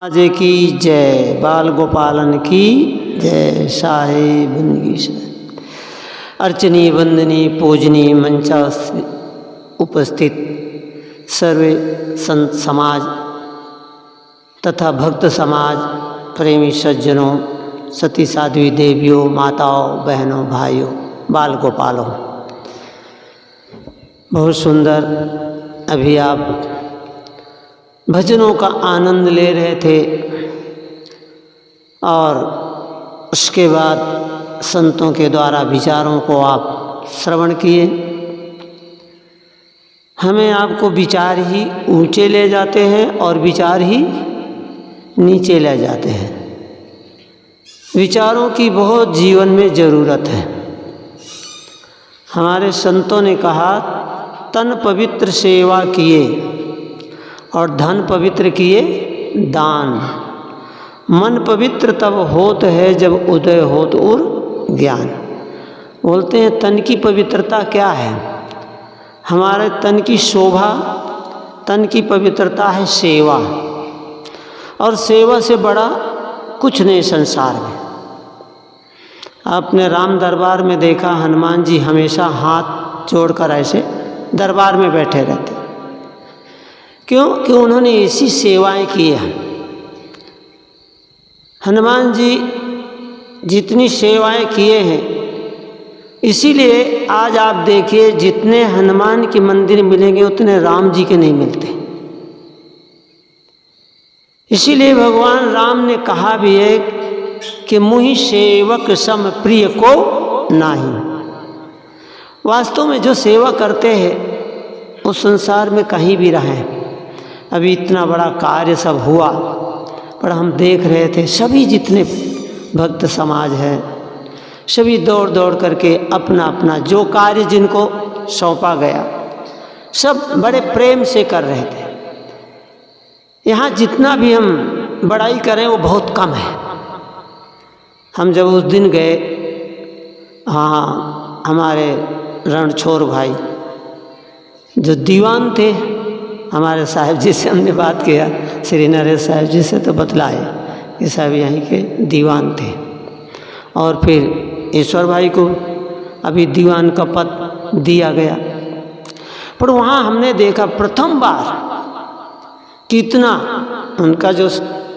आज की जय, बाल गोपालन की जय। साहेब अर्चनी वंदनी पूजनी मंचा उपस्थित सर्वे संत समाज तथा भक्त समाज, प्रेमी सज्जनों, सती साध्वी देवियों, माताओं, बहनों, भाइयों, बाल गोपालों, बहुत सुंदर अभी आप भजनों का आनंद ले रहे थे और उसके बाद संतों के द्वारा विचारों को आप श्रवण किए। हमें आपको विचार ही ऊंचे ले जाते हैं और विचार ही नीचे ले जाते हैं। विचारों की बहुत जीवन में ज़रूरत है। हमारे संतों ने कहा, तन पवित्र सेवा किए और धन पवित्र किए दान। मन पवित्र तब होत है जब उदय होत उर ज्ञान। बोलते हैं तन की पवित्रता क्या है? हमारे तन की शोभा, तन की पवित्रता है सेवा, और सेवा से बड़ा कुछ नहीं संसार में। आपने राम दरबार में देखा, हनुमान जी हमेशा हाथ जोड़कर ऐसे दरबार में बैठे रहते। क्यों? कि उन्होंने ऐसी सेवाएं की हैं। हनुमान जी जितनी सेवाएं किए हैं, इसीलिए आज आप देखिए जितने हनुमान के मंदिर मिलेंगे उतने राम जी के नहीं मिलते। इसीलिए भगवान राम ने कहा भी है कि मुहि सेवक सम प्रिय को नाही। वास्तव में जो सेवा करते हैं वो संसार में कहीं भी रहें। अभी इतना बड़ा कार्य सब हुआ, पर हम देख रहे थे सभी जितने भक्त समाज है, सभी दौड़ दौड़ करके अपना अपना जो कार्य जिनको सौंपा गया सब बड़े प्रेम से कर रहे थे। यहाँ जितना भी हम बड़ाई करें वो बहुत कम है। हम जब उस दिन गए, हाँ, हमारे रणछोड़ भाई जो दीवान थे, हमारे साहिब जी से हमने बात किया, श्री नरेश साहिब जी से, तो बतलाए कि साहब यहीं के दीवान थे। और फिर ईश्वर भाई को अभी दीवान का पद दिया गया। पर वहाँ हमने देखा प्रथम बार कितना उनका जो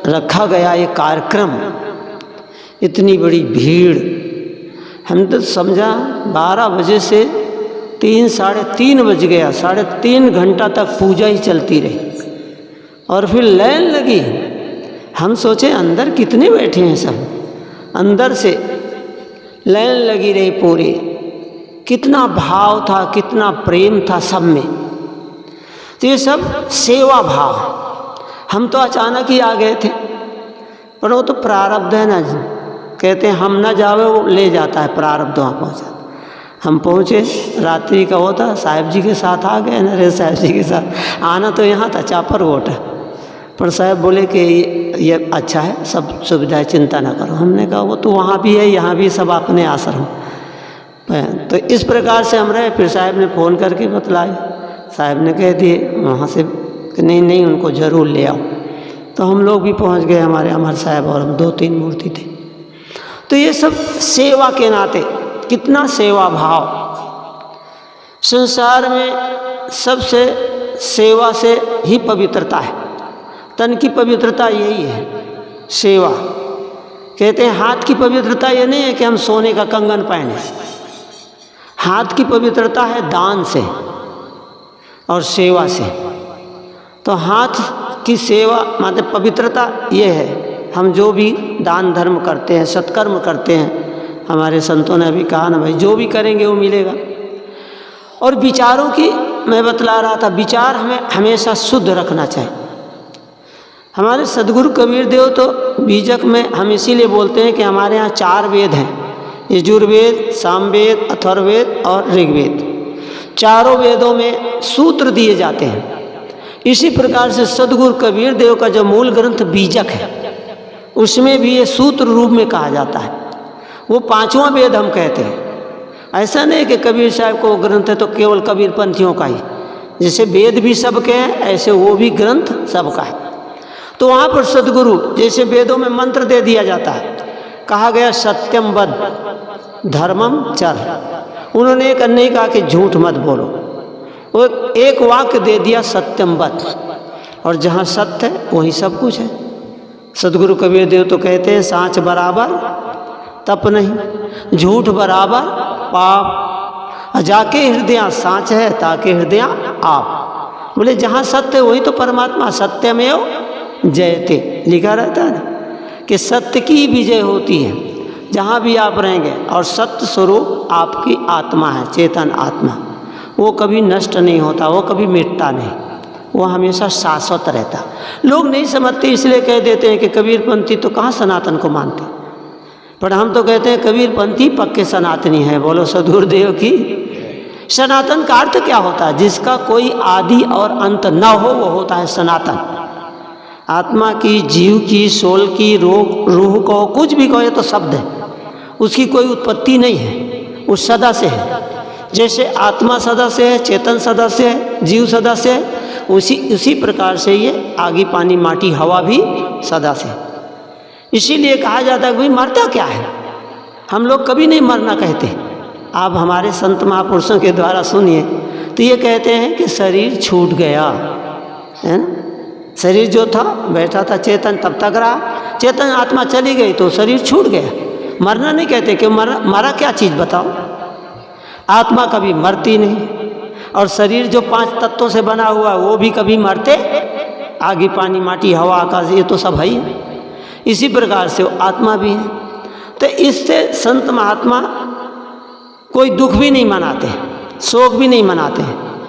रखा गया ये कार्यक्रम, इतनी बड़ी भीड़। हम तो समझा 12 बजे से 3-3:30 बज गया, 3.5 घंटा तक पूजा ही चलती रही और फिर लाइन लगी। हम सोचे अंदर कितने बैठे हैं सब, अंदर से लाइन लगी रही पूरी। कितना भाव था, कितना प्रेम था सब में। तो ये सब सेवा भाव। हम तो अचानक ही आ गए थे, पर वो तो प्रारब्ध है ना, कहते हैं हम ना जावे वो ले जाता है, प्रारब्ध वहाँ पहुँचा। हम पहुँचे, रात्रि का होता, साहिब जी के साथ आ गए, नरेश साहिब जी के साथ। आना तो यहाँ था चापर वोट, पर साहब बोले कि ये अच्छा है, सब सुविधाएं, चिंता ना करो। हमने कहा वो तो वहाँ भी है, यहाँ भी सब अपने आश्रम। तो इस प्रकार से हम रहे। फिर साहब ने फ़ोन करके बतलाए, साहब ने कह दिए वहाँ से कि नहीं उनको ज़रूर ले आओ। तो हम लोग भी पहुँच गए, हमारे अमर साहब और हम 2-3 मूर्ति थे। तो ये सब सेवा के नाते कितना सेवा भाव। संसार में सबसे सेवा से ही पवित्रता है। तन की पवित्रता यही है, सेवा। कहते हैं हाथ की पवित्रता ये नहीं है कि हम सोने का कंगन पहने। हाथ की पवित्रता है दान से और सेवा से। तो हाथ की सेवा मतलब पवित्रता ये है, हम जो भी दान धर्म करते हैं, सत्कर्म करते हैं, हमारे संतों ने अभी कहा ना भाई, जो भी करेंगे वो मिलेगा। और विचारों की मैं बतला रहा था, विचार हमें हमेशा शुद्ध रखना चाहिए। हमारे सदगुरु कबीर देव तो बीजक में हम इसीलिए बोलते हैं कि हमारे यहाँ 4 वेद हैं, यजुर्वेद, सामवेद, अथर्ववेद और ऋग्वेद। चारों वेदों में सूत्र दिए जाते हैं। इसी प्रकार से सदगुरु कबीर देव का जो मूल ग्रंथ बीजक है, उसमें भी ये सूत्र रूप में कहा जाता है। वो 5वां वेद हम कहते हैं। ऐसा नहीं कि कबीर साहब को ग्रंथ है तो केवल कबीर पंथियों का ही। जैसे वेद भी सबके हैं, ऐसे वो भी ग्रंथ सबका है। तो वहाँ पर सदगुरु, जैसे वेदों में मंत्र दे दिया जाता है, कहा गया सत्यम वद धर्मम चर, उन्होंने एक नहीं कहा कि झूठ मत बोलो, वो एक वाक्य दे दिया सत्यम वद, और जहाँ सत्य है वहीं सब कुछ है। सदगुरु कबीर देव तो कहते हैं सांच बराबर तप नहीं, झूठ बराबर पाप, जाके हृदय सांच है ताके हृदय आप। बोले जहाँ सत्य है वही तो परमात्मा, सत्यमेव जयते लिखा रहता है ना कि सत्य की विजय होती है जहाँ भी आप रहेंगे। और सत्य स्वरूप आपकी आत्मा है, चेतन आत्मा, वो कभी नष्ट नहीं होता, वो कभी मिटता नहीं, वो हमेशा शाश्वत रहता। लोग नहीं समझते इसलिए कह देते हैं कि कबीरपंथी तो कहाँ सनातन को मानते, पर हम तो कहते हैं कबीरपंथी पक्के सनातनी है। बोलो सदगुरुदेव की। सनातन का अर्थ क्या होता है? जिसका कोई आदि और अंत न हो वो होता है सनातन। आत्मा की, जीव की, सोल की, रूह को, कुछ भी कहो तो शब्द है, उसकी कोई उत्पत्ति नहीं है, वो सदा से है। जैसे आत्मा सदा से है, चेतन सदा से है, जीव सदा से है, उसी प्रकार से ये आगी पानी माटी हवा भी सदा से। इसीलिए कहा जाता है कि भाई मरता क्या है, हम लोग कभी नहीं मरना कहते। आप हमारे संत महापुरुषों के द्वारा सुनिए तो ये कहते हैं कि शरीर छूट गया है ना, शरीर जो था बैठा था चेतन तब तक रहा, चेतन आत्मा चली गई तो शरीर छूट गया। मरना नहीं कहते कि मरा क्या चीज़ बताओ। आत्मा कभी मरती नहीं, और शरीर जो 5 तत्वों से बना हुआ वो भी कभी मरते, आगे पानी माटी हवा आकाश ये तो सब है ही। इसी प्रकार से वो आत्मा भी है। तो इससे संत महात्मा कोई दुख भी नहीं मनाते, शोक भी नहीं मनाते,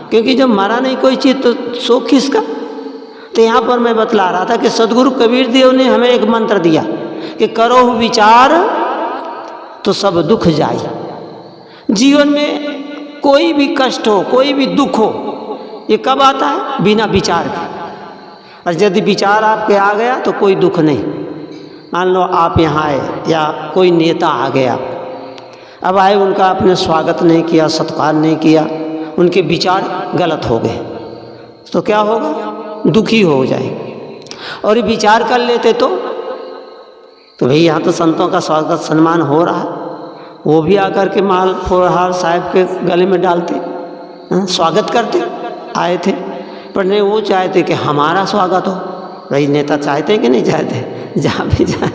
क्योंकि जब मरा नहीं कोई चीज़ तो शोक किसका। तो यहाँ पर मैं बतला रहा था कि सदगुरु कबीर देव ने हमें एक मंत्र दिया कि करो विचार तो सब दुख जाए। जीवन में कोई भी कष्ट हो, कोई भी दुख हो, ये कब आता है? बिना विचार के। और यदि विचार आपके आ गया तो कोई दुख नहीं। मान लो आप यहाँ आए या कोई नेता आ गया, अब आए, उनका आपने स्वागत नहीं किया, सत्कार नहीं किया, उनके विचार गलत हो गए तो क्या होगा? दुखी हो जाएंगे। और ये विचार कर लेते तो भाई यहाँ तो संतों का स्वागत सम्मान हो रहा है, वो भी आकर के माल फुलहार साहब के गले में डालते, स्वागत करते, आए थे। पर नहीं, वो चाहते कि हमारा स्वागत हो। भाई नेता चाहते हैं कि नहीं चाहते? जहाँ भी जाए,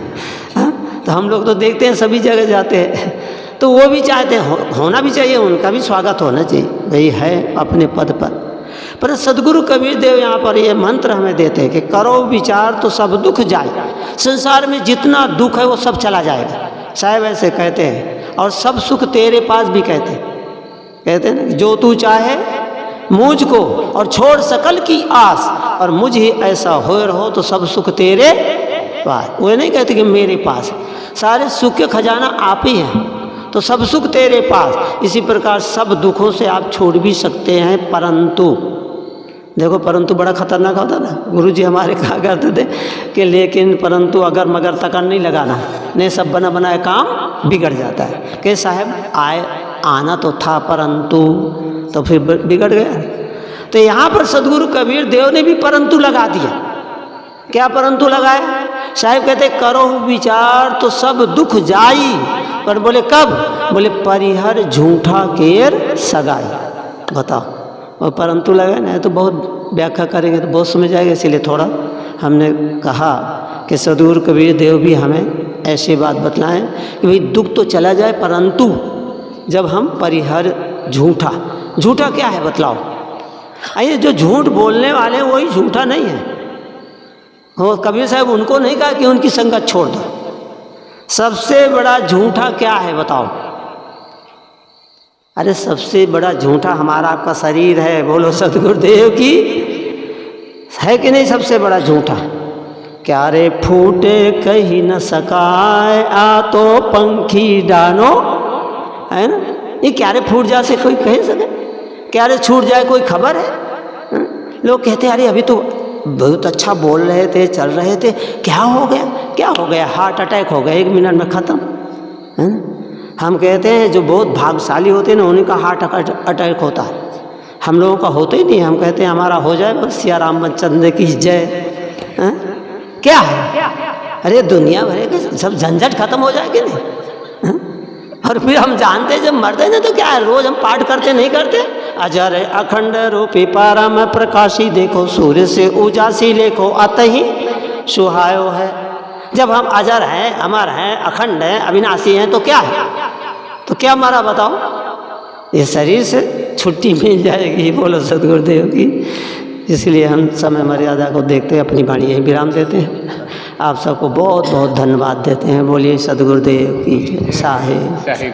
तो हम लोग तो देखते हैं सभी जगह जाते हैं, तो वो भी चाहते हैं, होना भी चाहिए, उनका भी स्वागत होना चाहिए, भाई है अपने पद पर सदगुरु कबीर देव यहाँ पर ये मंत्र हमें देते हैं कि करो विचार तो सब दुख जाए। संसार में जितना दुख है वो सब चला जाएगा, साहब ऐसे कहते हैं। और सब सुख तेरे पास भी कहते हैं ना, जो तू चाहे मुझको और छोड़ सकल की आस, और मुझ ही ऐसा हो रहो तो सब सुख तेरे पास। वो नहीं कहते कि मेरे पास, सारे सुख के खजाना आप ही हैं, तो सब सुख तेरे पास। इसी प्रकार सब दुखों से आप छोड़ भी सकते हैं, परंतु देखो, परंतु बड़ा खतरनाक होता ना। गुरुजी हमारे कहा करते थे कि लेकिन परंतु अगर मगर तक नहीं लगाना, नहीं सब बना बनाए काम बिगड़ जाता है। कि साहब आना तो था परंतु, तो फिर बिगड़ गया। तो यहाँ पर सदगुरु कबीर देव ने भी परंतु लगा दिया। क्या परंतु लगाया? साहब कहते करो विचार तो सब दुख जाई, पर बोले कब? बोले परिहर झूठा केर सगाई। बताओ, और परंतु लगा ना, तो बहुत व्याख्या करेंगे तो बहुत समझ आएगा, इसीलिए थोड़ा हमने कहा कि सदगुरु कबीर देव भी हमें ऐसी बात बतलाएं कि भाई दुख तो चला जाए, परंतु जब हम परिहर झूठा, झूठा क्या है बतलाओ? आइए, जो झूठ बोलने वाले वही झूठा नहीं है। वो कबीर साहब उनको नहीं कहा कि उनकी संगत छोड़ दो। सबसे बड़ा झूठा क्या है बताओ? अरे सबसे बड़ा झूठा हमारा आपका शरीर है। बोलो सदगुरुदेव की। है कि नहीं सबसे बड़ा झूठा? क्या रे फूटे कहीं न सकाए, आ तो पंखी डानो, है ना? ये क्या रे फूट जा से कोई कह सके? क्या रे छूट जाए कोई खबर है? लोग कहते हैं अरे अभी तो बहुत अच्छा बोल रहे थे, चल रहे थे, क्या हो गया? क्या हो गया? हार्ट अटैक हो गया, 1 मिनट में ख़त्म, है ना? हम कहते हैं जो बहुत भाग्यशाली होते हैं ना, उन्हीं का हार्ट अटैक होता है, हम लोगों का होता ही नहीं। हम कहते हैं हमारा हो जाए बस, सिया रामचंद्र की जय। क्या है? अरे दुनिया भरे के सब झंझट खत्म हो जाएगी नहीं। हाँ? और फिर हम जानते हैं जब मरते हैं ना तो क्या है, रोज हम पाठ करते नहीं करते, अजर अखंड रूपी पारम प्रकाशी देखो सूर्य से उजासी लेखो अतहि सुहायो है। जब हम अजर हैं, अमर हैं, अखंड हैं, अविनाशी हैं तो क्या है? तो क्या मरा बताओ? ये शरीर से छुट्टी मिल जाएगी, बोलो सदगुरुदेव की। इसलिए हम समय मर्यादा को देखते हैं अपनी वाणी यही विराम देते हैं। आप सबको बहुत बहुत धन्यवाद देते हैं। बोलिए सदगुरुदेव की साहिब।